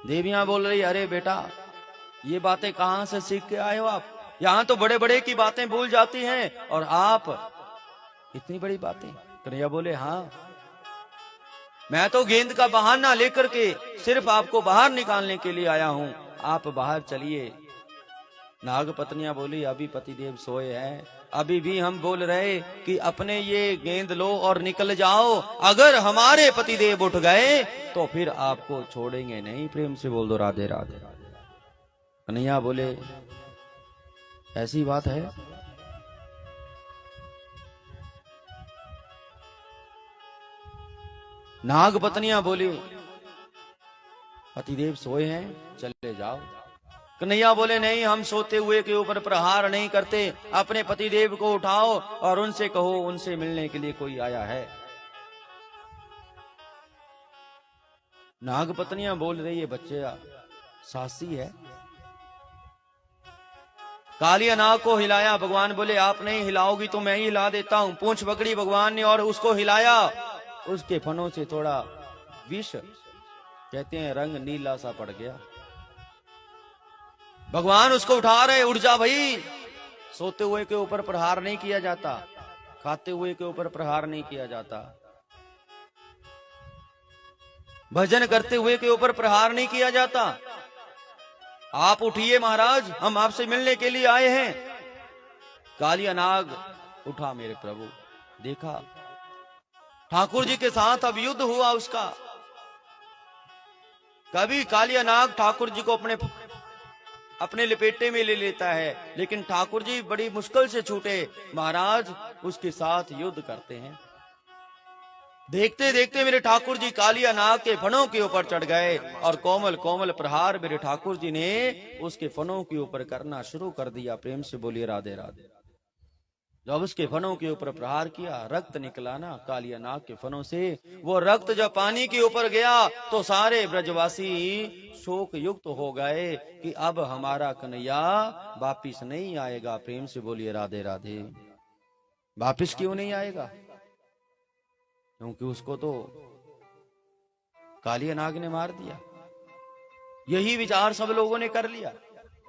देवियां बोल रही, अरे बेटा ये बातें कहां से सीख के आए हो आप? यहां तो बड़े बड़े की बातें भूल जाती हैं और आप इतनी बड़ी बातें। कन्हैया बोले, हाँ मैं तो गेंद का बहाना लेकर के सिर्फ आपको बाहर निकालने के लिए आया हूं, आप बाहर चलिए। नाग पत्नियां बोली, अभी पतिदेव सोए हैं, अभी भी हम बोल रहे कि अपने ये गेंद लो और निकल जाओ, अगर हमारे पतिदेव उठ गए तो फिर आपको छोड़ेंगे नहीं। प्रेम से बोल दो राधे राधे। कन्हैया बोले, ऐसी बात है? नाग पत्नियां बोली, पतिदेव सोए हैं, चले जाओ। कन्हैया बोले, नहीं हम सोते हुए के ऊपर प्रहार नहीं करते, अपने पतिदेव को उठाओ और उनसे कहो उनसे मिलने के लिए कोई आया है। नाग पत्नियां बोल रही है, बच्चे सासी है। कालिया नाग को हिलाया, भगवान बोले आप नहीं हिलाओगी तो मैं ही हिला देता हूं। पूंछ पकड़ी भगवान ने और उसको हिलाया, उसके फनों से थोड़ा विष, कहते हैं रंग नीला सा पड़ गया। भगवान उसको उठा रहे, उठ जा भाई। सोते हुए के ऊपर प्रहार नहीं किया जाता, खाते हुए के ऊपर प्रहार नहीं किया जाता, भजन करते हुए के ऊपर प्रहार नहीं किया जाता। आप उठिए महाराज, हम आपसे मिलने के लिए आए हैं। कालिया नाग उठा मेरे प्रभु, देखा ठाकुर जी के साथ अब युद्ध हुआ उसका। कभी कालिया नाग ठाकुर जी को अपने लपेटे में ले लेता है, लेकिन ठाकुर जी बड़ी मुश्किल से छूटे। महाराज उसके साथ युद्ध करते हैं। देखते देखते मेरे ठाकुर जी कालिया नाग के फनों के ऊपर चढ़ गए और कोमल कोमल प्रहार मेरे ठाकुर जी ने उसके फनों के ऊपर करना शुरू कर दिया। प्रेम से बोलिए राधे राधे। जब उसके फनों के ऊपर प्रहार किया, रक्त निकला ना कालिया नाग के फनों से। वो रक्त जब पानी के ऊपर गया तो सारे ब्रजवासी शोक युक्त हो गए कि अब हमारा कन्हैया वापिस नहीं आएगा। प्रेम से बोलिए राधे राधे। वापिस क्यों नहीं आएगा? क्योंकि उसको तो कालिया नाग ने मार दिया। यही विचार सब लोगों ने कर लिया।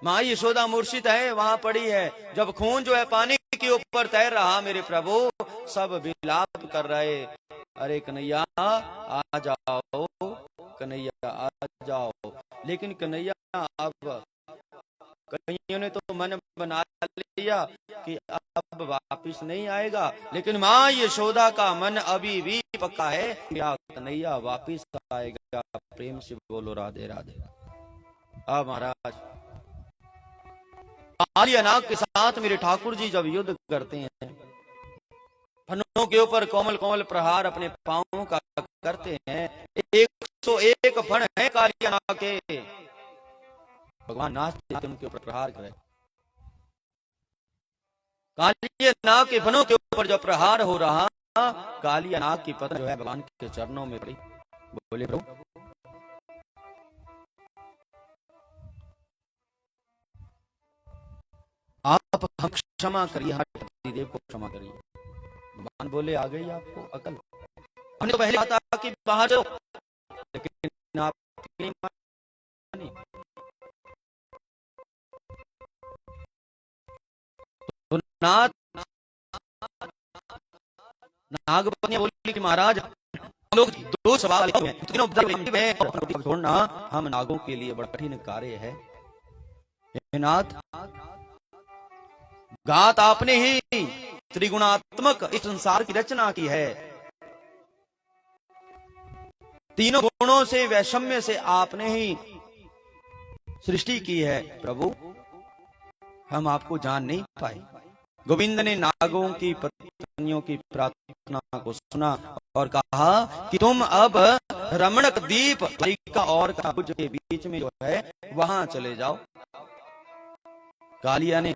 माँ यशोदा मूर्छित है, वहां पड़ी है। जब खून जो है पानी के ऊपर तैर रहा मेरे प्रभु, सब विलाप कर रहे, अरे कन्हैया आ जाओ, कन्हैया आ जाओ। लेकिन कन्हैया अब कईयों ने तो मन बना लिया कि अब वापिस नहीं आएगा, लेकिन माँ यशोदा का मन अभी भी पक्का है कि कन्हैया वापिस आएगा। प्रेम से बोलो राधे राधे। अब महाराज कालिया नाग के साथ मेरे ठाकुर जी जब युद्ध करते हैं, फनों के ऊपर कोमल कोमल प्रहार अपने पांवों का करते हैं। 101 फन है कालिया नाग के। भगवान नाचते उनके ऊपर प्रहार करे। कालिया नाग के फनों के ऊपर जब प्रहार हो रहा, कालिया नाग की पत्नी जो है भगवान के चरणों में पड़ी। बोले प्रभु आप हम क्षमा करिए, हमारे पतिदेव को क्षमा करिए। भगवान बोले, आ गई आपको अकल? हमने तो पहले कहा था कि बाहर जाओ, लेकिन आप नहीं मानी। तो नागपत्नी बोली कि महाराज हम लोग दो सवाल हैं, छोड़ना हम नागों के लिए बड़ा कठिन कार्य है। नाथ, घात आपने ही त्रिगुणात्मक इस संसार की रचना की है। तीनों गुणों से वैषम्य से आपने ही सृष्टि की है। प्रभु हम आपको जान नहीं पाए। गोविंद ने नागों की पत्नियों की प्रार्थना को सुना और कहा कि तुम अब रमणक दीप और काबुज के बीच में जो है वहां चले जाओ। कालिया ने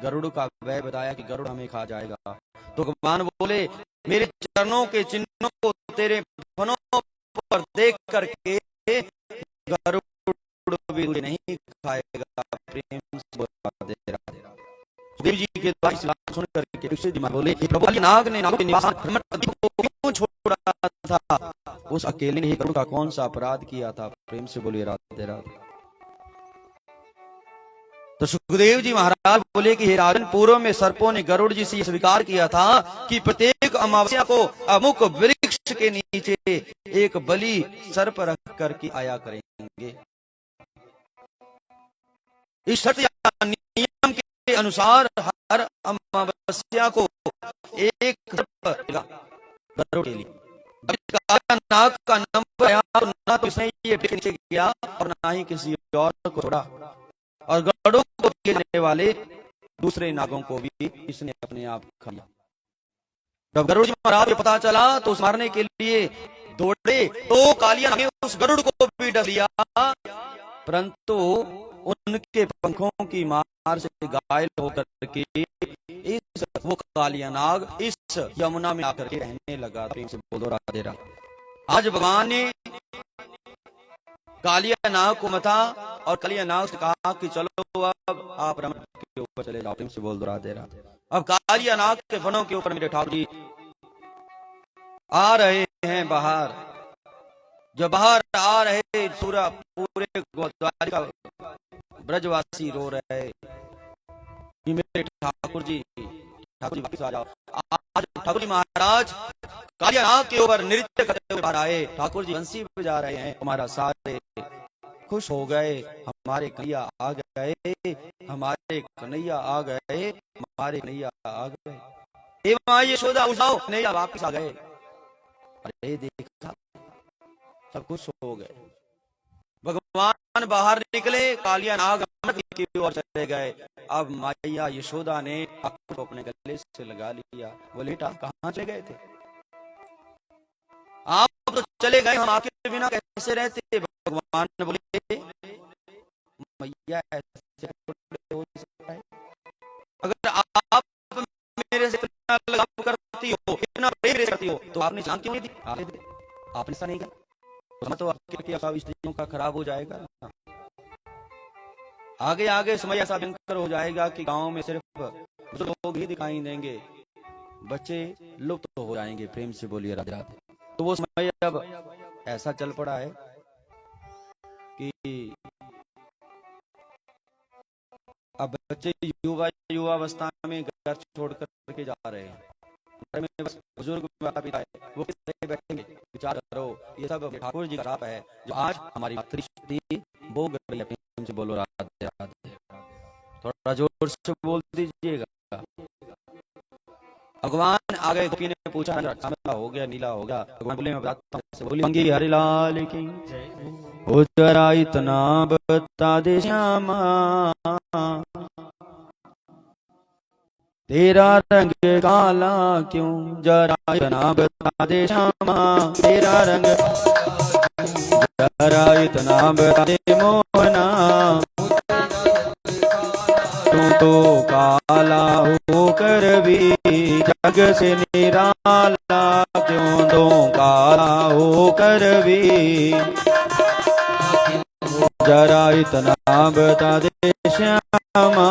गरुड़ का भय बताया कि गरुड़ हमें खा जाएगा। तो भगवान बोले, मेरे चरणों के चिन्हों को तेरे फनों पर देख करके गरुड़ भी नहीं खाएगा। प्रेम से दे रहा। देव जी के द्वारा सुन करके ऋषि जी बोले, प्रभु नाग ने नागों के निवास को क्यों छोड़ा था? उस अकेले ने ही गरुड़ का कौन सा अपराध किया था? प्रेम से बोलिए राधे राधे। तो सुखदेव जी महाराज बोले कि हे राजन, पूर्व में सर्पों ने गरुड़ जी से स्वीकार किया था कि प्रत्येक अमावस्या को अमुक वृक्ष के नीचे एक बलि सर्प रख करके आया करेंगे। इस शर्त या नियम के अनुसार हर अमावस्या को एक गरुड़ के लिए नाग का नंबर आया, तो ना तो इसने ये नीचे गया और ना ही किसी और को छोड़ा, और गरुड़ों को खेलने वाले दूसरे नागों को भी इसने अपने आप खा लिया। जब गरुड़ जी महाराज को पता चला तो उस मारने के लिए दौड़े, तो कालिया नाग ने उस गरुड़ को भी डस लिया, परंतु उनके पंखों की मार से घायल होकर के वो कालिया नाग इस यमुना में आकर के रहने लगा। प्रेम से बोलो राधे राधे। आज भगवान ने कालिया नाग को मथा और कालिया नाग से कहा कि चलो अब आप रमन के ऊपर चले जाओ। प्रेम से बोल दो राधे राधे। अब कालिया नाग के बनों के ऊपर मेरे ठाकुर जी आ रहे हैं बाहर। जब बाहर आ रहे पूरा पूरे द्वारिका ब्रजवासी रो रहे कि मेरे ठाकुर जी वापस आ जाओ। आज ठाकुर जी महाराज कालिया नाग के ऊपर नृत्य करते हुए बाहर आए। ठाकुर जी बंसी बजा रहे हैं, हमारा सारे खुश हो गए, हमारे कन्हैया आ गए, हमारे कन्हैया आ गए, हमारे कन्हैया आ गए। हे मां यशोदा उठाओ, कन्हैया वापस आ गए। अरे देखा, सब खुश हो गए। भगवान बाहर निकले, कालिया नाग की ओर चले गए। अब मैया यशोदा ने ठाकुर को अपने गले से लगा लिया। बोले बेटा कहाँ चले गए थे? आप तो चले गए, हम आपके बिना कैसे रहते? भगवान ने बोले मैया ऐसे हो सकता है? अगर आप मेरे से इतना लगाव करती हो, इतना प्रेम करती हो, तो आपने जान क्यों नहीं दी? आपने ऐसा नहीं किया तो आपके स्त्रियों का खराब हो जाएगा। आगे आगे समय ऐसा भयंकर हो जाएगा कि गांव में सिर्फ लोग ही दिखाई देंगे, बच्चे लुप्त तो हो जाएंगे। प्रेम से बोलिए राधे राधे। तो वो समय अब ऐसा चल पड़ा है कि अब बच्चे युवावस्था में घर छोड़ करके जा रहे हैं। घर में बस बुजुर्ग माता पिता है, वो किससे बैठेंगे? विचार करो, ये सब ठाकुर जी का श्राप है जो आज हमारी मातृशक्ति भोग रही है। प्रेम से बोलो राधे राधे। थोड़ा जोर से बोल दीजिएगा। भगवान आ गए, गोपी ने पूछा हो गया, नीला हो गया। भगवान बोले मैं बताता हूं, बोली मंगी हरिलाल की हो जरा इतना बता दे श्यामा, तेरा रंग काला क्यों, जरा इतना बता दे श्यामा, तेरा रंग जरा इतना बता दे मोहना, तू तो काला होकर भी जग से निराला क्यों, तो काला होकर भी जरा इतना बता दे श्यामा,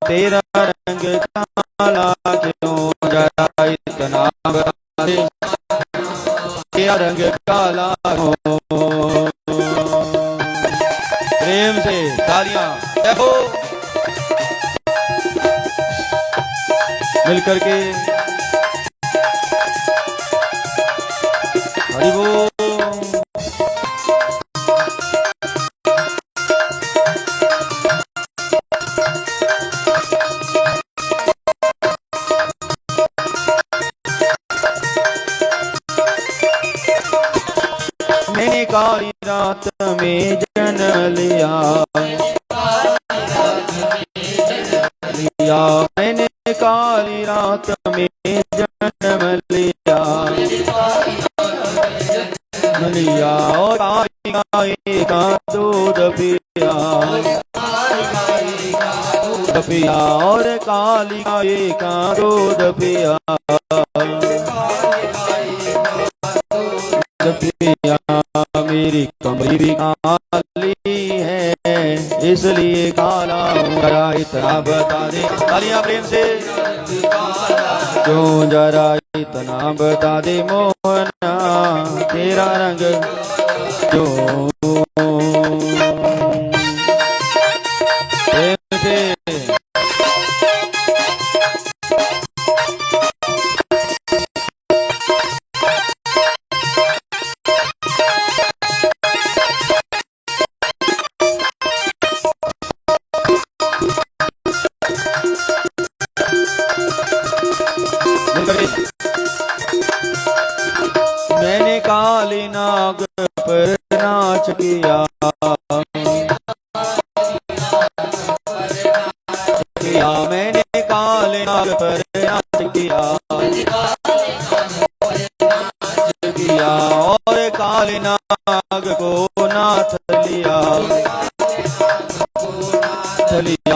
तेरा रंग काला क्यों, जरा इतना बता दे तेरा रंग काला हो। प्रेम से तालियां देखो मिलकर के। हरि बोल। मैंने काली रात में जन्म लिया, मैंने काली रात में जन्म लिया, और काली गाय का दूध पिया, और काली गाय का दूध पिया, मेरी कमरी भी काली है इसलिए काला हूँ, जरा इतना बता दे। तालियां प्रेम से। क्यों जरा इतना बता दे मोहना, तेरा रंग क्यों किया किया मैंने काले नाग पर नाच किया किया और काले नाग को नाथ लिया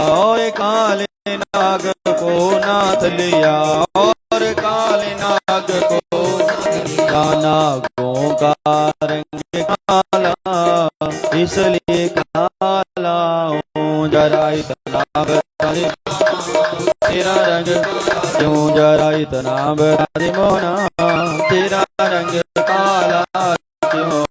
और काले नाग को नाथ लिया और काले नाग को नागों का रंग काला इसलिए काला हूँ जरा इतना बता दे तेरा रंग क्यों जरा इतना बता दे मोहना तेरा रंग काला क्यों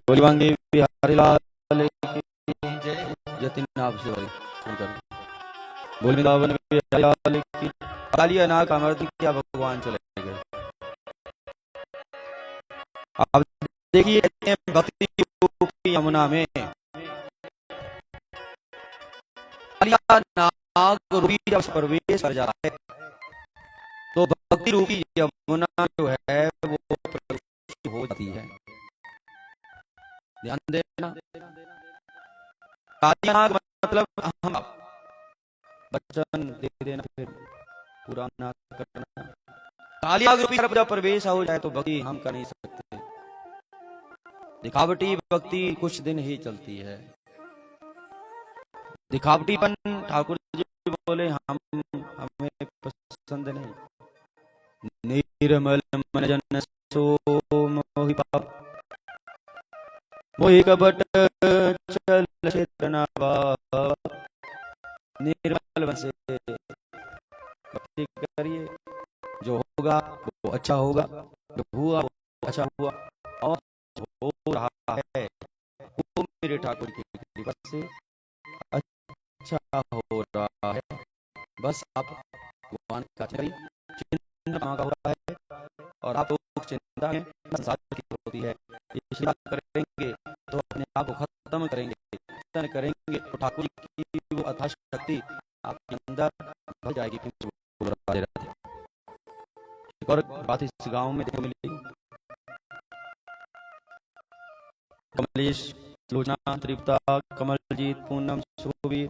बोलवांगे बिहारी लाल की जतिन नाभ से बोल वृंदावन बिहारी लाल की कालिया नाग अमृत क्या भगवान चले गए। आप देखिए भक्ति की यमुना में कालिया नाग रूपी जब प्रवेश कर जाता है तो भक्ति रूपी यमुना जो है वो प्रवेश हो जाती है। ध्यान देना कालिया नाग मतलब हम वचन दे देना फिर पूरा ना करना। कालिया रूपी जब प्रवेश हो जाए तो भक्ति हम कर नहीं सकते। दिखावटी भक्ति कुछ दिन ही चलती है। दिखावटीपन ठाकुर जी बोले हमें पसंद नहीं। निर्मल मन जन सो मोहि पाप मोहि कपट चल क्षेत्र नावा निर्मल मन से भक्ति करिए, जो होगा वो अच्छा होगा, जो हुआ वो अच्छा हुआ, और जो हो रहा है वो मेरे ठाकुर की कृपा से अच्छा हो रहा है। बस आप भगवान का चिंतन चिंता का हो रहा है, और आप लोग चिंता में संसार की होती है, ये चिंता करेंगे तो अपने आप को खत्म करेंगे, चिंतन करेंगे तो ठाकुर की वो अथाह शक्ति आपके अंदर भर जाएगी। राधे राधे। एक और बात इस गांव में देखने मिली, कमलेश, लोचना, तृप्ता, कमलजीत, पूनम, शोभी,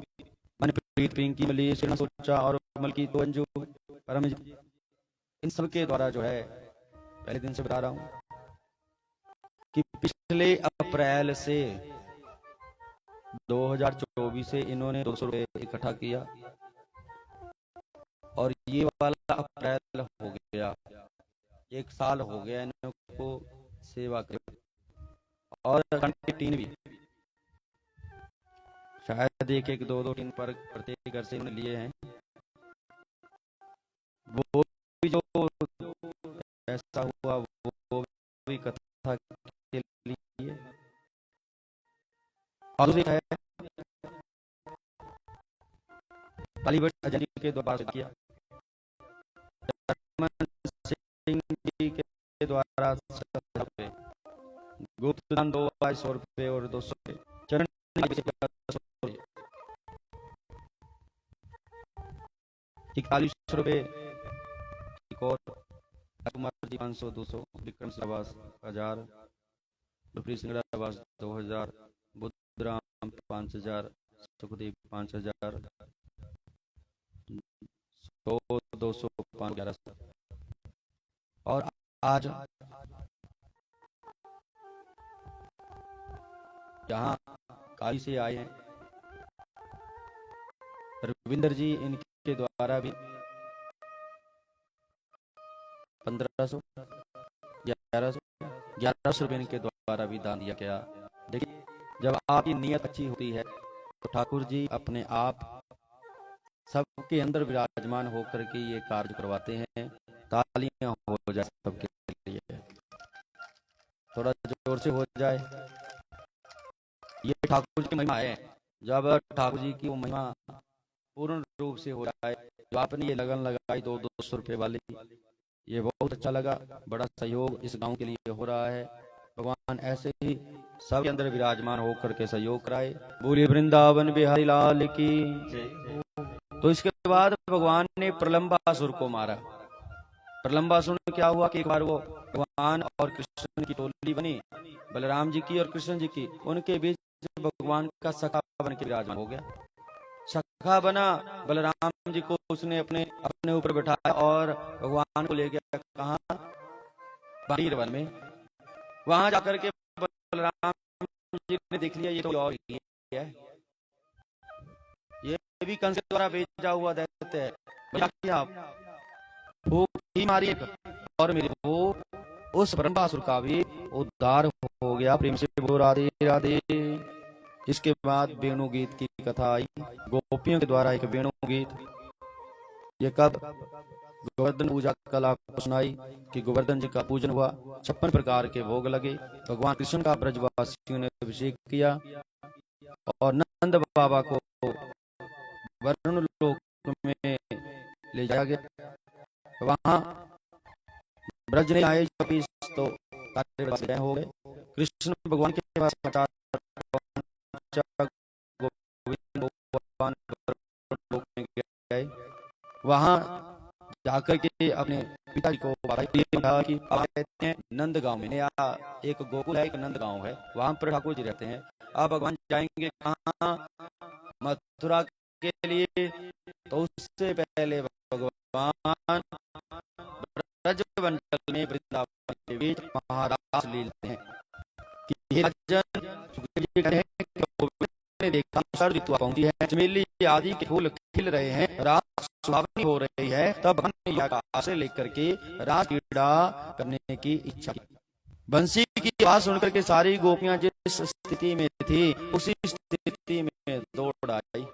मनप्रीत, पिंकी, मलेश, सोचा और मलकीत, अंजू, परमजीत, इन सब के द्वारा जो है पहले दिन से बता रहा हूं कि पिछले अप्रैल से 2024 से इन्होंने 200 रुपये इकट्ठा किया, और ये वाला अप्रैल हो गया, 1 साल हो गया इनको सेवा कर, और टीन भी शायद एक 2 टीन पर प्रत्येक घर से इन्होंने लिए हैं। वो भी जो ऐसा हुआ वो भी कथा के लिए, और है बॉलीवुड अजनी के द्वारा किया, सिंह जी के द्वारा गुप्त दान 200 रुपये और 200 रुपये, चरण 41 रुपये, एक और कुमार जी 500 200, विक्रम श्रीवास 1000, लुप्री सिंगरावास 2000, बुद्धराम 5000, सुखदेव 5000, 100 200 5 1100, और आज जहां काली से आए हैं रविंदर जी, इनके द्वारा भी 1500 1100 रुपये इनके द्वारा भी दान दिया गया। देखिए, जब आपकी नीयत अच्छी होती है तो ठाकुर जी अपने आप सबके अंदर विराजमान होकर के ये कार्य करवाते हैं। तालियां हो जाए सबके लिए, थोड़ा जोर से हो जाए। ये ठाकुर जी की महिमा है। जब ठाकुर जी की वो महिमा पूर्ण रूप से हो जाए, जो आपने ये लगन लगाई 200 रुपये वाली, ये बहुत अच्छा लगा। बड़ा सहयोग इस गांव के लिए हो रहा है। भगवान ऐसे ही सबके अंदर विराजमान होकर के सहयोग कराए। बोलिए वृंदावन बिहारी लाल की। तो इसके बाद भगवान ने प्रलंबासुर को मारा। प्रलंबासुर क्या हुआ कि एक बार वो भगवान और कृष्ण की टोली बनी, बलराम जी की और कृष्ण जी की, उनके बीच भगवान का सखा बन के विराजमान हो गया। सखा बना, बलराम जी को उसने अपने ऊपर बैठाया और भगवान को ले गया कहाँ? बाणीर वन में। वहां जाकर के बलराम जी ने देख लिया ये तो और ही है, ये भी कंस के द्वारा भेजा हुआ दैत्य है। आप फूंक ही मारी और मेरे वो उस प्रलंबासुर का भी उद्धार हो गया। प्रेम से बोलो राधे राधे। इसके बाद वेणु गीत की कथा आई, गोपियों के द्वारा एक वेणु गीत। ये कब? गोवर्धन पूजा कल आपको सुनाई कि गोवर्धन जी का पूजन हुआ, 56 प्रकार के भोग लगे, भगवान कृष्ण का ब्रजवासियों ने अभिषेक किया और नंद बाबा को वरुण लोक में ले जाया गया। वहां ब्रज ने आए तो हो गए। कृष्ण भगवान के पास गए, वहां जाकर के अपने पिताजी को कहा कि कहते हैं नंद गांव में, या एक गोकुल है, एक नंद गांव है, वहां पर ठाकुर जी रहते हैं। अब भगवान जाएंगे कहाँ? मथुरा के लिए। तो उससे पहले भगवान ब्रजमंडल में वृंदावन के बीच महाराज लीलते हैं कि देखा ऋतु पहुंची है, चमेली आदि के फूल खिल रहे हैं, रात सुहावनी हो रही है, तब से लेकर के रात क्रीड़ा करने की इच्छा की। बंसी की आवाज सुनकर के सारी गोपियां जिस स्थिति में थी उसी स्थिति में दौड़ आई।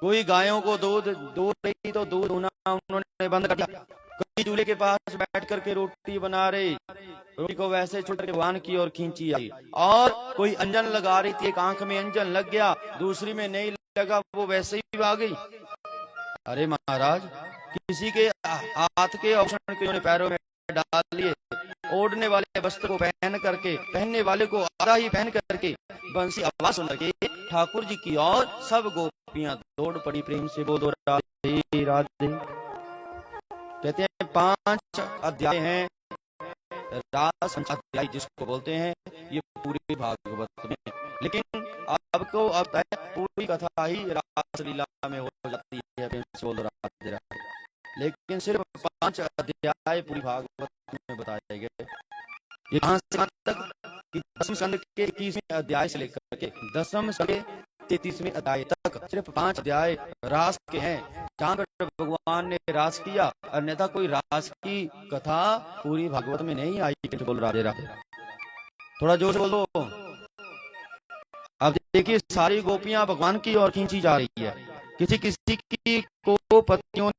कोई गायों को दूध दूध रही तो दूध होना उन्होंने बंद कर दिया, कोई चूल्हे के पास बैठ करके रोटी बना रही, रोटी को वैसे छुट करके भगवान की ओर खींची आई, और कोई अंजन लगा रही थी, एक आंख में अंजन लग गया, दूसरी में नहीं लगा, वो वैसे ही भाग गई। अरे महाराज, किसी के हाथ के आभूषण के पैरों में डाल लिए, ओढ़ने वाले वस्त्र को पहन करके, पहनने वाले को आधा ही पहन करके, बंसी आवाज सुन के ठाकुर जी की ओर सब गोपियां दौड़ पड़ी। प्रेम से बोलो राधे राधे। कहते हैं 5 अध्याय हैं, रास अध्याय जिसको बोलते हैं, ये पूरे भागवत में, लेकिन आपको अब पूरी कथा ही रासलीला में हो जाती है। प्रेम से बोलो राधे राधे। लेकिन सिर्फ 5 अध्याय पूरी भागवत में बताए गए। ये कहां से कहां तक कि 10वें स्कंद के 21वें अध्याय से लेकर के 10वें स्कंद के 33वें अध्याय तक सिर्फ 5 अध्याय रास के हैं, जहां पर भगवान ने रास किया। अन्यथा कोई रास की कथा पूरी भागवत में नहीं आई। बोल राधे राधे। थोड़ा जोर से बोलो। अब देखिए, सारी गोपियां भगवान की ओर खींची जा रही है। किसी किसी को पतियों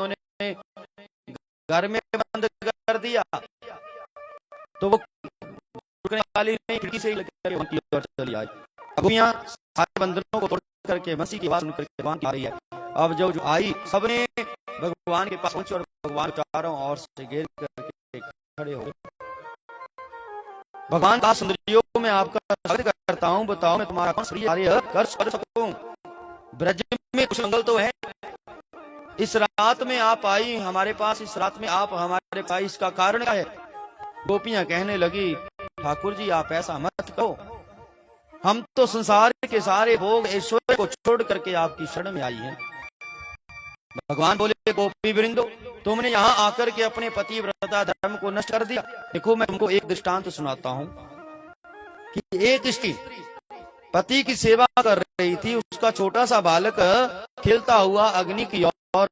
ने घर में बंद कर दिया, तो वो रुकने वाली नहीं, खिड़की से ही लेकर भगवान की ओर चली आई। गोपियां सारे बंधनों को तोड़ करके मसीह की आवाज सुनकर भगवान की आ रही है। अब जो आई, सबने भगवान के पास पहुंचे और भगवान चारों ओर से घेर करके खड़े हो गए। भगवान का सुंदरियों में आपका स्वागत करता हूं, बताओ मैं तुम्हारा कौन कार्य कर सकूं। ब्रज में कुछ मंगल तो है, इस रात में आप आई हमारे पास, इस रात में आप हमारे पास, इसका कारण क्या है। गोपियां कहने लगी, ठाकुर जी आप ऐसा मत कहो, हम तो संसार के सारे भोग ऐश्वर्य को छोड़ करके आपकी शरण में आई हैं। भगवान बोले, गोपी वृंदो, तुमने यहाँ आकर के अपने पतिव्रता धर्म को नष्ट कर दिया। देखो, मैं तुमको एक दृष्टांत सुनाता हूँ कि एक स्त्री पति की सेवा कर रही थी, उसका छोटा सा बालक खेलता हुआ अग्नि की ओर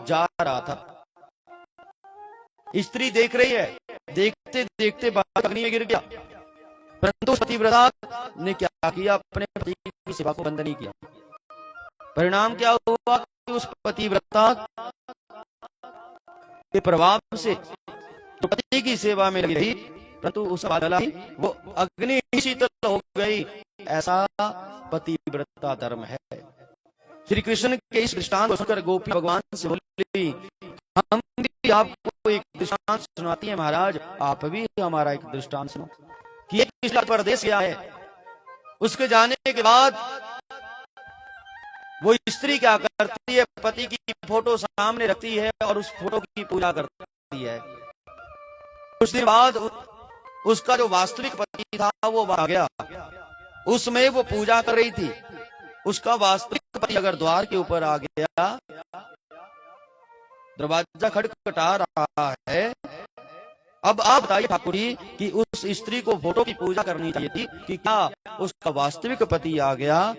जा रहा था। स्त्री देख रही है, देखते देखते बालक अग्नि में गिर गया, परंतु पतिव्रता ने क्या किया, अपने पति की सेवा को बंद नहीं किया। परिणाम क्या हुआ कि उस पतिव्रता के प्रभाव से तो पति की सेवा में लगी रही, परंतु उस वो अग्नि शीतल हो गई। ऐसा पतिव्रता धर्म है। श्री कृष्ण के इस दृष्टांत को सुनकर गोपी भगवान से बोली, हम भी आपको एक दृष्टांत सुनाती है महाराज, आप भी हमारा एक दृष्टांत सुनो। कि एक पिछला परदेश गया है, उसके जाने के बाद वो स्त्री क्या करती है, पति की फोटो सामने रखती है और उस फोटो की पूजा करती है। कुछ दिन बाद उसका जो वास्तविक पति था वो आ गया, उसमें वो पूजा कर रही थी। उसका वास्तविक पति अगर द्वार के ऊपर आ गया, दरवाजा खटखटा रहा है, अब आप बताइए ठाकुर जी कि उस स्त्री को फोटो की पूजा करनी चाहिए थी कि क्या उसका वास्तविक पति आ गया,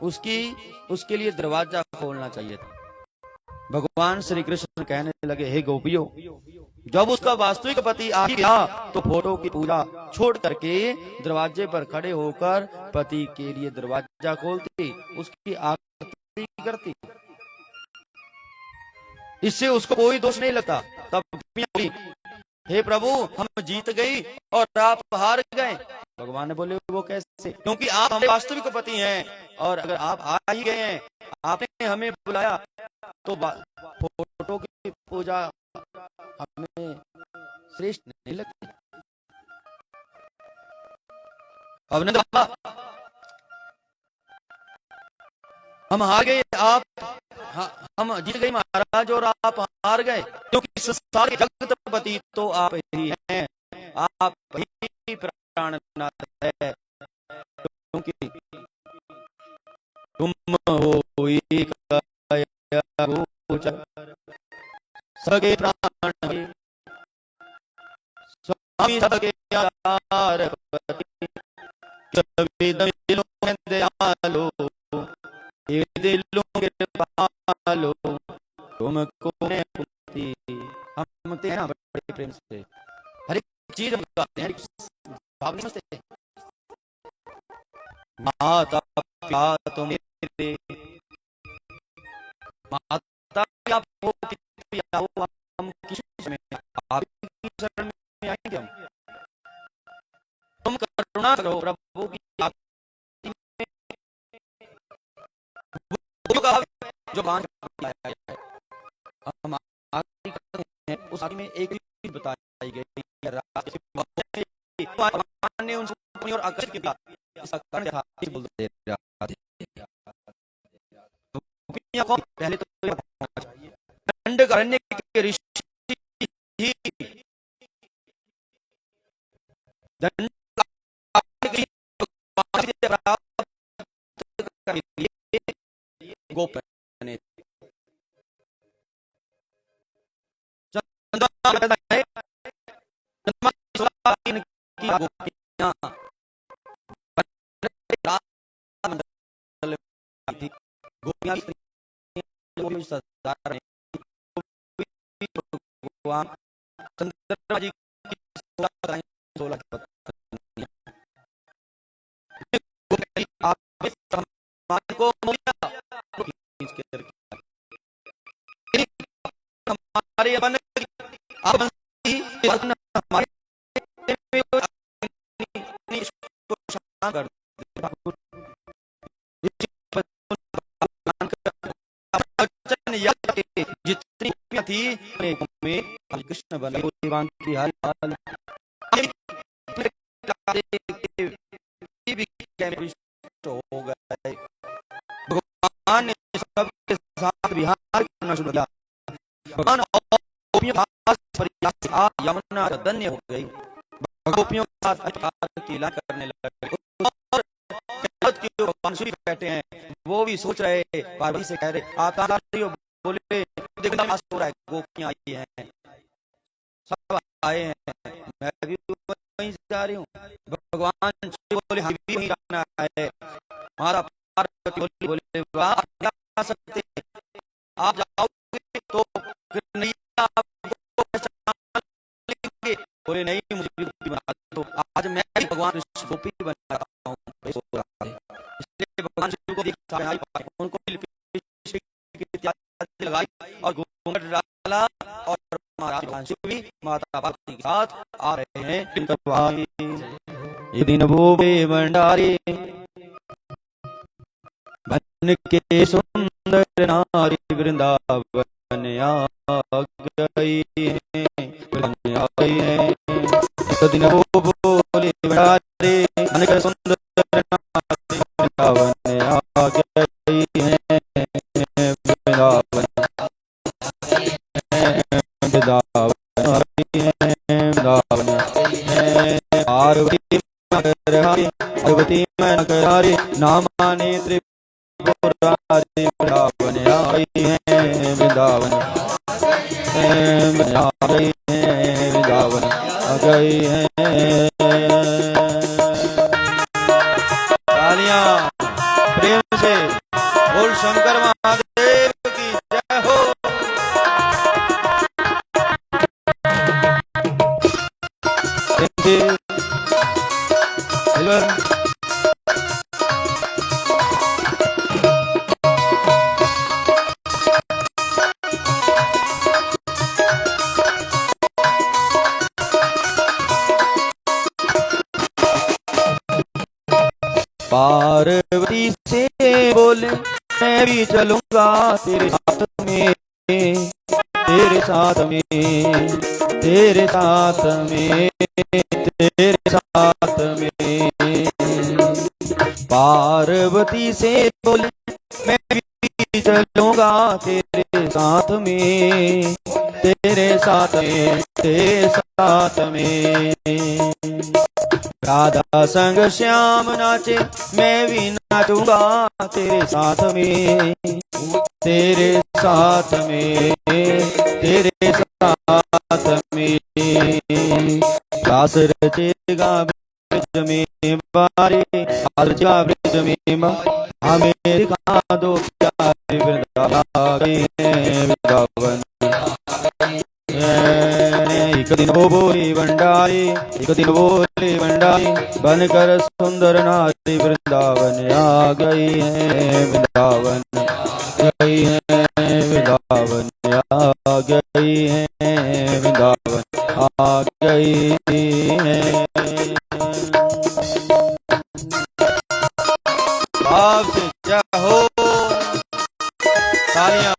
उसके लिए दरवाजा खोलना चाहिए था। भगवान श्री कृष्ण कहने लगे, हे गोपियों, जब उसका वास्तविक पति आ गया तो फोटो की पूजा छोड़ करके दरवाजे पर खड़े होकर पति के लिए दरवाजा खोलती, उसकी आरती करती। इससे उसको कोई दोष नहीं लगता। तब बोली, हे प्रभु, हम जीत गई और आप हार गए। भगवान ने बोले, वो कैसे? क्योंकि आप हमारे वास्तविक पति हैं और अगर आप आ ही गए हैं, आपने हमें बुलाया, तो फोटो की पूजा हमें श्रेष्ठ नहीं लगती। अब ने हम हार गए, हम जीत गए महाराज और आप हार गए, क्योंकि संसार के जगतपति तो आप ही हैं, आप ही प्राणनाथ है। क्योंकि तुम हो एक सगे प्राण स्वामी सबके आधारपति, कभी दिलों में दयालो, ये दिलों के पालो, तुमको मैं पुती। हम मांगते हैं ना बड़े प्रेम से, हर एक चीज हम गाते हैं, भाव नहीं समझते। माता पिता तो मेरे, माता आप हो पिता हो, हम किस में आपकी शरण में आएंगे हम। तुम करुणा करो प्रभु की आरती में, जो कहा जो बांध है हम आरती करते हैं। उस आरती में एक चीज बताई गई भगवान ने उनसे और आकर्षित किया, इसका कारण था बोलते पहले तो दंडकारण्य के ऋषि ही गोप ने भगवान चंद्रमा जी की 16 आप को हमारे अपन हमारे जितनी थी में कृष्ण बने की हाल हो गए। भगवान ने सबके साथ विहार करना शुरू किया। भगवान यमुना धन्य हो गई, गोपियों के साथ लीला करने लगे। और भगवान सूर्य बैठे हैं, वो भी सोच रहे, पार्वती से कह रहे आकाश बोले देखना हो रहा है, गोपियां आई हैं, सब आए हैं, मैं भी वहीं जा रही हूँ। भगवान बोले हम भी वहीं जाना है। हमारा पार्वती बोले वाह जा सकते, आप जाओगे तो फिर नहीं आपको पहचान लेंगे। बोले नहीं मुझे गोपी बना दो, आज मैं भी भगवान कृष्ण गोपी बना रहा हूँ। इसलिए भगवान शिव को देखा, उनको लगाई और घूंघट डाला और महाराज शिव भी माता पार्वती के साथ आ रहे हैं। ये दिन वो भंडारे बन के सुंदर नारी वृंदावन आ गई है। तो दिन वो बोले भंडारे बन के सुंदर नारी वृंदावन आ गई है। पार्वती मैं करारे नामाने त्रिपुरारी वृंदावन आई है, वृंदावन आ गई है, वृंदावन आ गई है। तालियां प्रेम से बोल शंकर महादेव की जय हो। पार्वती से बोले मैं भी चलूंगा तेरे साथ में, तेरे साथ में, तेरे साथ में, तेरे साथ में। पार्वती से बोले मैं भी चलूंगा तेरे साथ में, तेरे साथ में, तेरे साथ में। राधा संग श्याम नाचे मैं भी नाचूंगा तेरे साथ में, तेरे साथ में, तेरे साथ में। रास रचेगा ब्रज में बारे, रचेगा ब्रज में हमें दिखा दो प्यारे वृंदावन, वृंदावन एक दिन वो बोली भंडारी, एक दिन बोली भंडारी, बनकर सुंदर नारी वृंदावन आ गई है, वृंदावन गई है, वृंदावन आ गई है, वृंदावन आ गई है। भाव से जय हो, तालियां।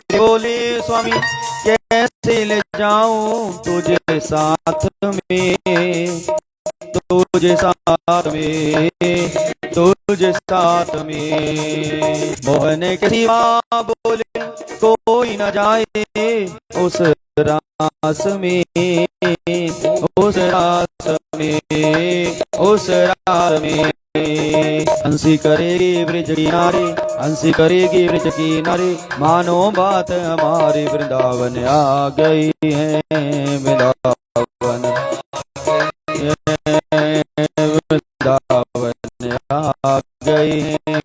बोले स्वामी कैसे ले जाऊं तुझे साथ में, तुझे साथ में, तुझे साथ में। मोहन के सिवा बोले कोई न जाए उस रास में, उस रास में, उस रास में। हंसी करेगी ब्रिज किनारे, हंसी करेगी ब्रिज किनारे, मानो बात हमारी वृंदावन आ गई है, वृंदावन वृंदावन आ गई है,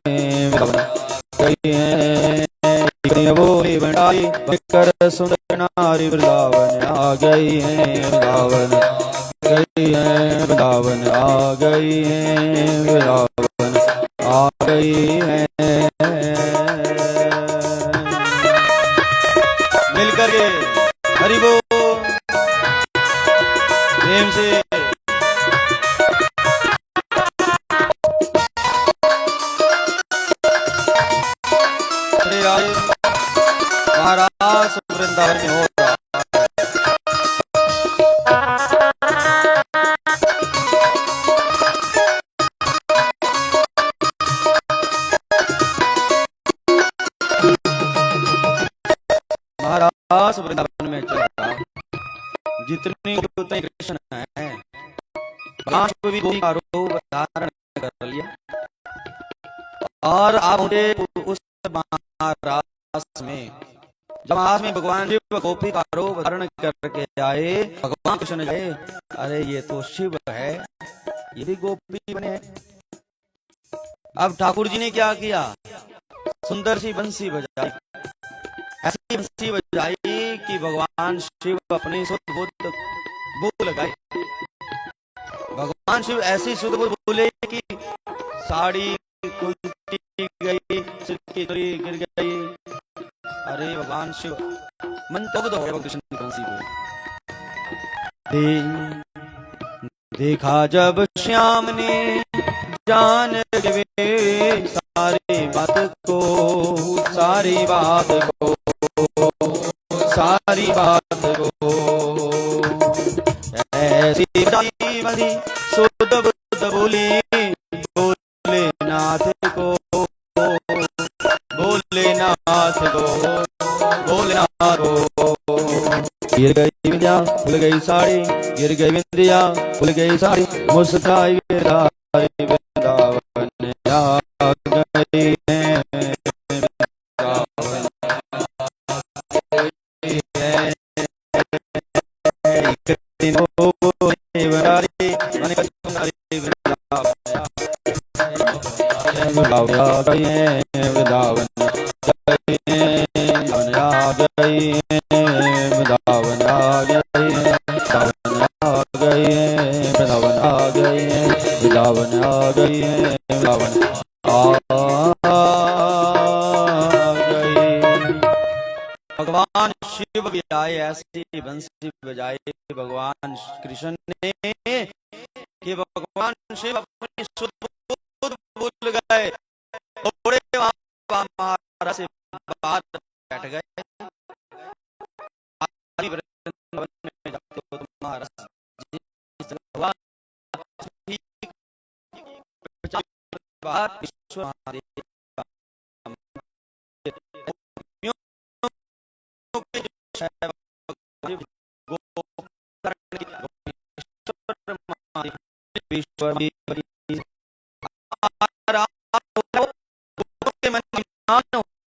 गई है। बोली भंडारी कर सुंदर नारी वृंदावन आ गई है, वृंदावन गई है, वृंदावन आ गई है, वृंदावन आ गई है। मिलकर के हरि बोल प्रेम से। महाराज वृंदावन में हो रहा महाराज वृंदावन में चल रहा, जितनी उतने कृष्ण है, भी गोपी का रूप धारण कर लिया और आप उस महाराज में जब आज में भगवान शिव गोपी का रूप धारण करके आए, भगवान कृष्ण गए, अरे ये तो शिव है, ये भी गोपी बने। अब ठाकुर जी ने क्या किया, सुंदर सी बंसी बजाई, ऐसी बंसी बजाई कि भगवान शिव अपनी शुद्ध बुद्ध भूल गए। भगवान शिव ऐसी शुद्ध बुद्ध भूले कि साड़ी उल्टी गई, सिर की चोरी गिर गई। अरे भगवान शिव मन मुग्ध हो गया कृष्ण की बंसी को। देखा जब श्याम ने जान गए सारी बात को, सारी बात को, सारी बात को। ऐसी बड़ी शुद्ध बुद्ध बोली भोलेनाथ को, भोलेनाथ को, भोलेनाथ को। गिर गई विद्या खुल गई साड़ी, गिर गई विद्या खुल गई साड़ी, मुस्काई वृंदावन आ गई है, वृंदावन आ गई है, वृंदावन आ गई है, वृंदावन आ गई है, वृंदावन आ गई है, वृंदावन आ गई है, वृंदावन आ गई। भगवान शिव भी आए, ऐसी बंसी बजाए भगवान कृष्ण ने कि भगवान शिव अपनी शुद्ध बुद्ध भूल गए, थोड़े महाराज से बाहर बैठ गए।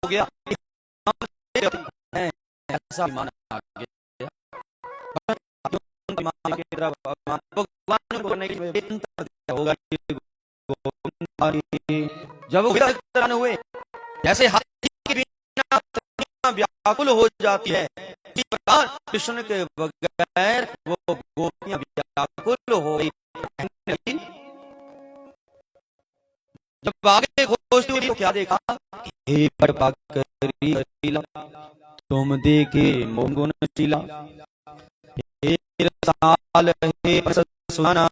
हो गया ऐसा ईमान आ गया ईमान की तरफ भगवान को करने के लिए अंतर होगा कि जब वो विरक्त हुए जैसे हाथी के बिना दुनिया व्याकुल हो जाती है, इसी प्रकार कृष्ण के बगैर वो गोपियां व्याकुल हो गई। जब आगे खोजती हुई तो क्या देखा, हे परपाकरी तुम देखे मोगुणशीला, हे रसाल हे परसुना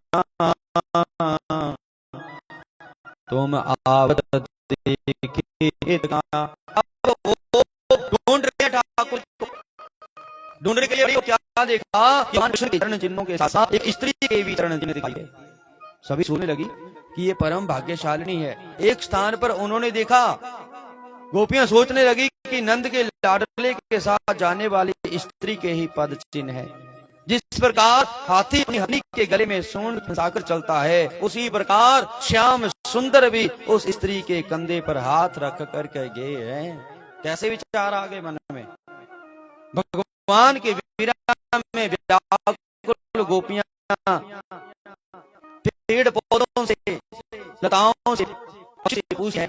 तुम आवत देखे गाना। अब वो ढूंढ रहे ठाकुर को, ढूंढने के लिए क्या देखा कि कृष्ण के चरण चिन्हों के साथ एक स्त्री के भी चरण चिन्ह दिखाई दे। सभी सोचने लगी कि ये परम भाग्यशालिनी है। एक स्थान पर उन्होंने देखा, गोपियां सोचने लगी कि नंद के लाडले के साथ जाने वाली स्त्री के ही पद चिन्ह है। जिस प्रकार हाथी अपनी हथनी के गले में सूंड फंसाकर चलता है, उसी प्रकार श्याम सुंदर भी उस स्त्री के कंधे पर हाथ रख कर के गए हैं। कैसे विचार आ गए मन में, भगवान के विरह में व्याकुल गोपियां पेड़ पौधों से लताओं से पूछे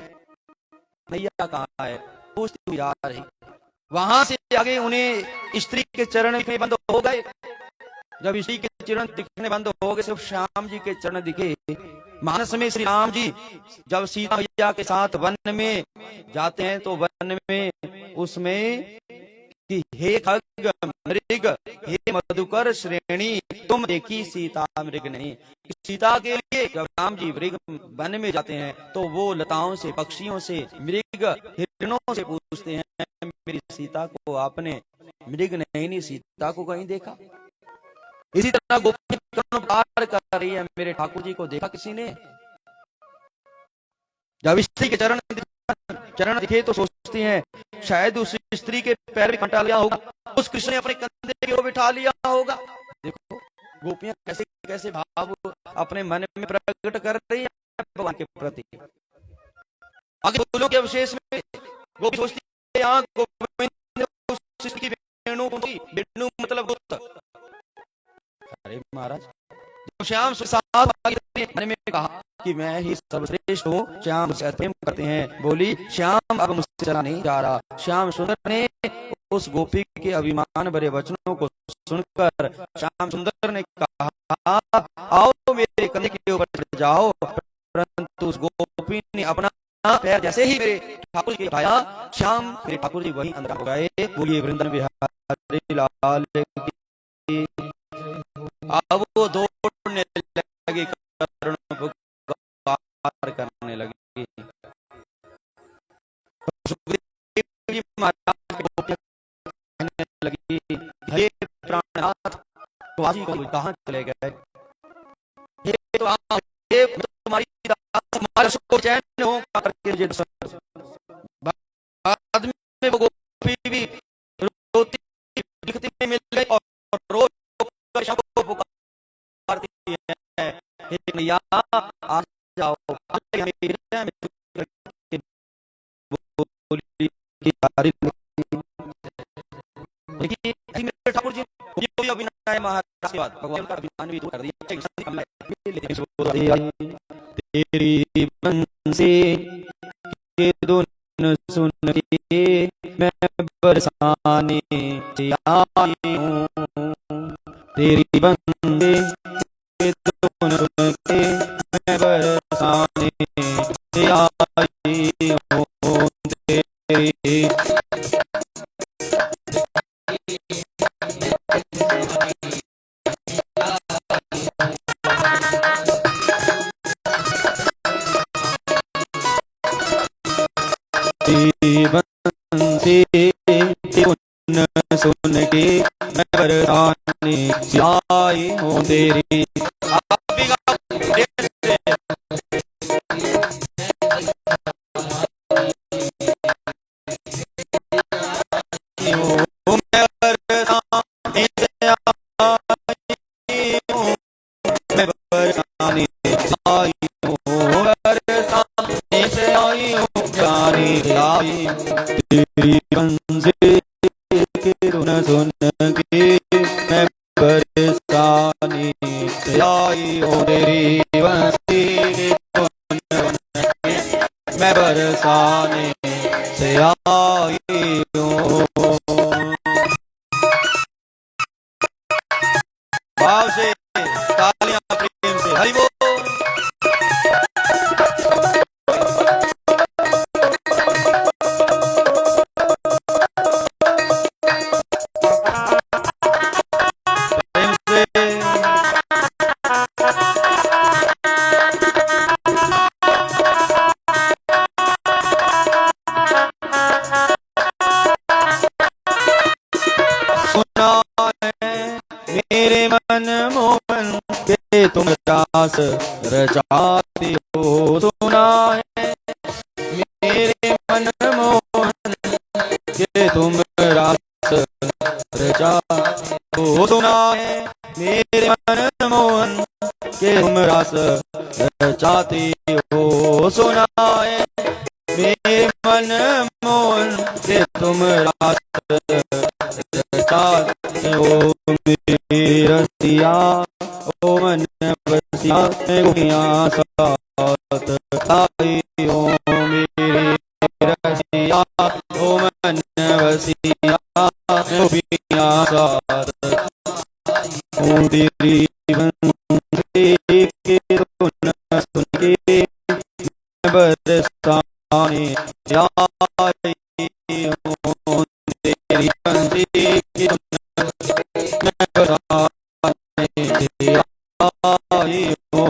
नैया कहाँ है, पूछती हुई जा रही। वहां से आगे उन्हें स्त्री के चरण दिखने बंद हो गए। जब स्त्री के चरण दिखने बंद हो गए, सिर्फ श्याम जी के चरण दिखे। मानस में श्री राम जी जब सीता मैया के साथ वन में जाते हैं तो वन में उसमें कि हे खग मृग हे मधुकर श्रेणी तुम देखी सीता मृग नहीं। सीता के लिए जब राम जी मृग वन में जाते हैं तो वो लताओं से पक्षियों से मृग हिरणों से पूछते हैं, मेरी सीता को आपने मृग नहीं सीता को कहीं देखा। इसी तरह गोपी पार कर रही है, मेरे ठाकुर जी को देखा किसी ने। जब स्त्री के चरण दिखे तो सोचती हैं शायद उस स्त्री के पैर भी कंटा लिया होगा, उस कृष्ण ने अपने कंधे के ऊपर बिठा लिया होगा। देखो गोपियां कैसे कैसे भाव अपने मन में प्रकट कर रही है भगवान के प्रति। आगे फूलों के अवशेष में गोपी सोचती है गोविंद उस स्त्री की वेणु मतलब गुप्त। अरे महाराज जब श्याम मन में कहा कि मैं ही सर्वश्रेष्ठ हूँ, श्याम से प्रेम करते हैं, बोली श्याम अब मुझसे चला नहीं जा रहा। श्याम सुंदर ने उस गोपी के अभिमान भरे वचनों को सुनकर श्याम सुंदर ने कहा आओ मेरे कंधे के ऊपर चढ़ जाओ, परंतु उस गोपी ने अपना पैर जैसे ही मेरे ठाकुर जी उठाया, श्याम मेरे ठाकुर जी वहीं अंदर हो गए। बोलिए वृंदावन बिहारी लाल की। अब वो दौड़ने लगी, करुण पुकार करने लगी। सुखदेव जी महाराज कहने लगी, हे प्राणनाथ वासी को कहाँ चले गए? ये तो आप तुम्हारी तुम्हारा सुख चैन हो करके बाद में वो गोपी भी रोती दिखती मिल गई और रोज पुकारती है, हे मैया आ जाओ। मेरे ठाकुर जी महाराज भगवान का अभिमान भी दूर कर दिया। तेरी बंसी के धुन सुन के मैं बरसाने से आई हूँ, तेरी बंसी के धुन सुन के मैं बरसाने से आई हूँ। तेरी बंसी धुन सुन के मैं बरसाने से आई हूँ, तेरी मैं बरसाने से आई हूँ। भाव से तालियां प्रेम से हरि बोल। मेरे मन मोहन के तुम रास रचाती हो। सुना है मेरे मन मोहन के तुम रास रचाती हो। सुना है मेरे मन मोहन के तुम रास रचाती हो। सुना है मेरे मन मोहन के तुम रास रचाती हो। मेरी रसिया ओ मन बसिया मैं गुड़िया साथ आई हो। मेरी रसिया ओ मन बसिया मैं गुड़िया साथ तेरी बंसी के धुन सुन के मैं बरसाने आई हूँ। तेरी बंसी की धुन मैं बरसाने आई हूँ।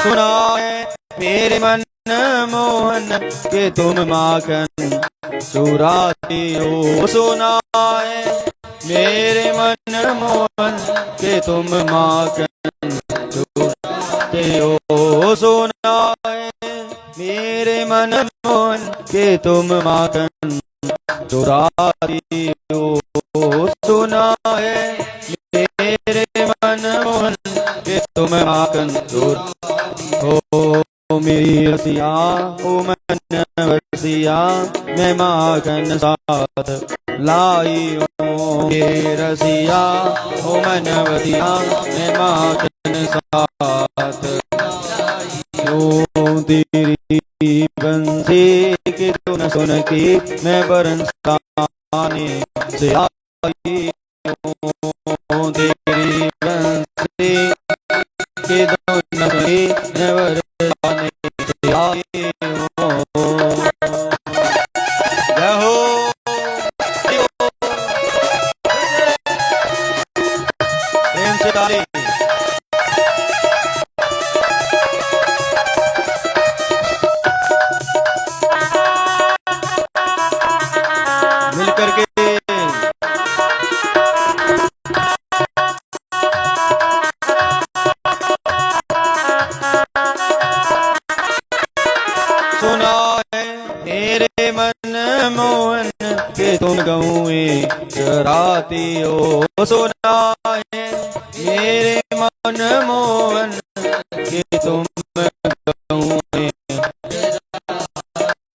सुना है मेरे मन मोहन के तुम माखन चुराती हो। सुना है मेरे मन मोहन के तुम माखन चुराते हो। सुना है मेरे मन मोहन के तुम माखन चुराती हो। सुना है मेरे मन मोहन के तुम माखन चुराती हो। मेरी रसिया ओ मन बसिया मैं माखन साथ लाई हूँ। मेरी रसिया ओ मन बसिया मैं माखन साथ हूँ। तेरी बंसी की धुन सुन के मैं बरसाने से आई हूँ। तेरी बंसी की धुन सुन के मैं बरसाने से आई हूँ। जय हो प्रेम से ताली। मिलकर के सुना है मेरे मन मोहन के तुम गौएं चराती हो। सुना है मेरे मन मोहन के तुम गौएं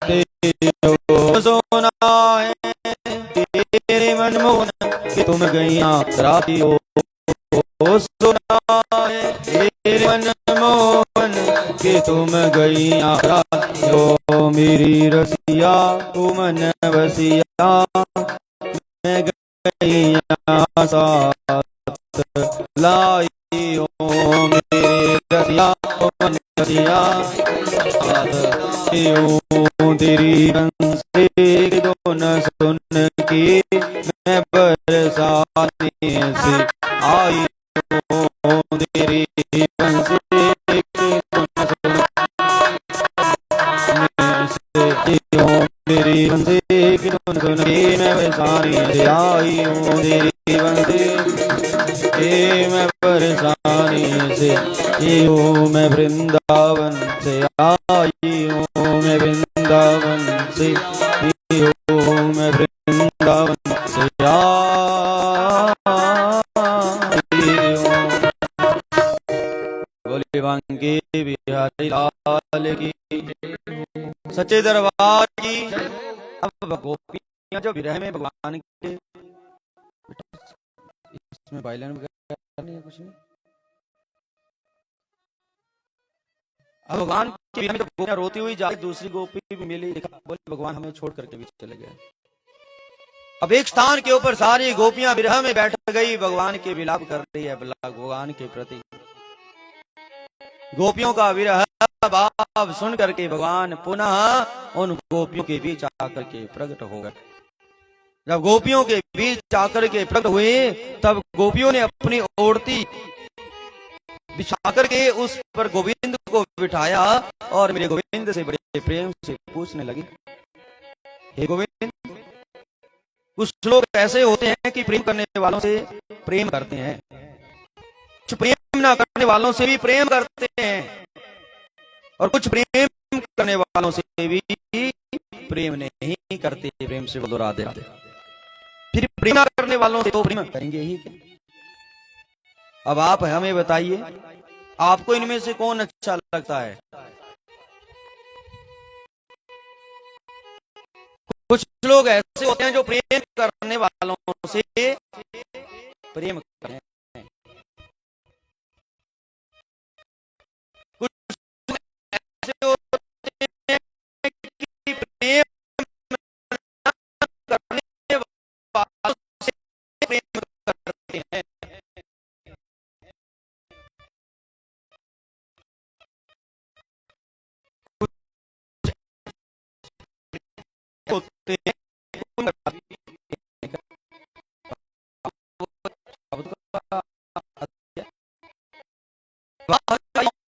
चराती हो। सुना है तेरे मन मोहन के तुम गैया चराती हो। सुना है तेरे मन मोहन के तुम गैया चराती हो। मेरी रसिया ओ मन बसिया मैं गैया साथ लाई हो। मेरी रसिया ओ मन बसिया तेरी बंसी की धुन सुन के मैं बरसाने से आई हूँ। तेरी बंसी की धुन सुन तेरी बंसी की धुन सुन के मैं बरसाने से आई हूँ। तेरी बंसी के मैं बरसाने से हूँ। मैं वृंदावन से आई हूँ। मैं वृंदावन से, पियो मैं वृंदावन से बोले बांके बिहारी लाल की, सच्चे दरबार की। अब गोपियां जो विरह में भगवान के, इसमें वायलिन वगैरह नहीं है, कुछ नहीं। अब भगवान के विरह में जब गोपियां रोती हुई जा रही, दूसरी गोपी भी मिली, देखा बोले भगवान हमें छोड़ करके भी चले गए। अब एक स्थान के ऊपर सारी गोपियां विरह में बैठ गई, भगवान के विलाप कर रही है भगवान के प्रति। गोपियों का विरह भाव सुन करके भगवान पुनः उन गोपियों के बीच आकर के प्रकट हो गए। जब गोपियों के बीच आकर के प्रकट हुए, तब गोपियों ने अपनी ओढ़ती बिछा करके उस पर गोविंद को बिठाया और मेरे गोविंद से बड़े प्रेम से पूछने लगी, हे गोविंद, कुछ लोग ऐसे होते हैं कि प्रेम करने वालों से प्रेम करते हैं, कुछ प्रेम ना करने वालों से भी प्रेम करते हैं, और कुछ प्रेम करने वालों से भी प्रेम नहीं करते। प्रेम से बोलो राधे राधे। फिर प्रेम ना करने वालों से तो प्रेम करेंगे ही क्या? अब आप हमें बताइए, आपको इनमें से कौन अच्छा लगता है? कुछ लोग ऐसे होते हैं जो प्रेम करने वालों से प्रेम करते हैं, कुछ ऐसे होते हैं कि प्रेम न करने वालों से प्रेम करते हैं। होते हैं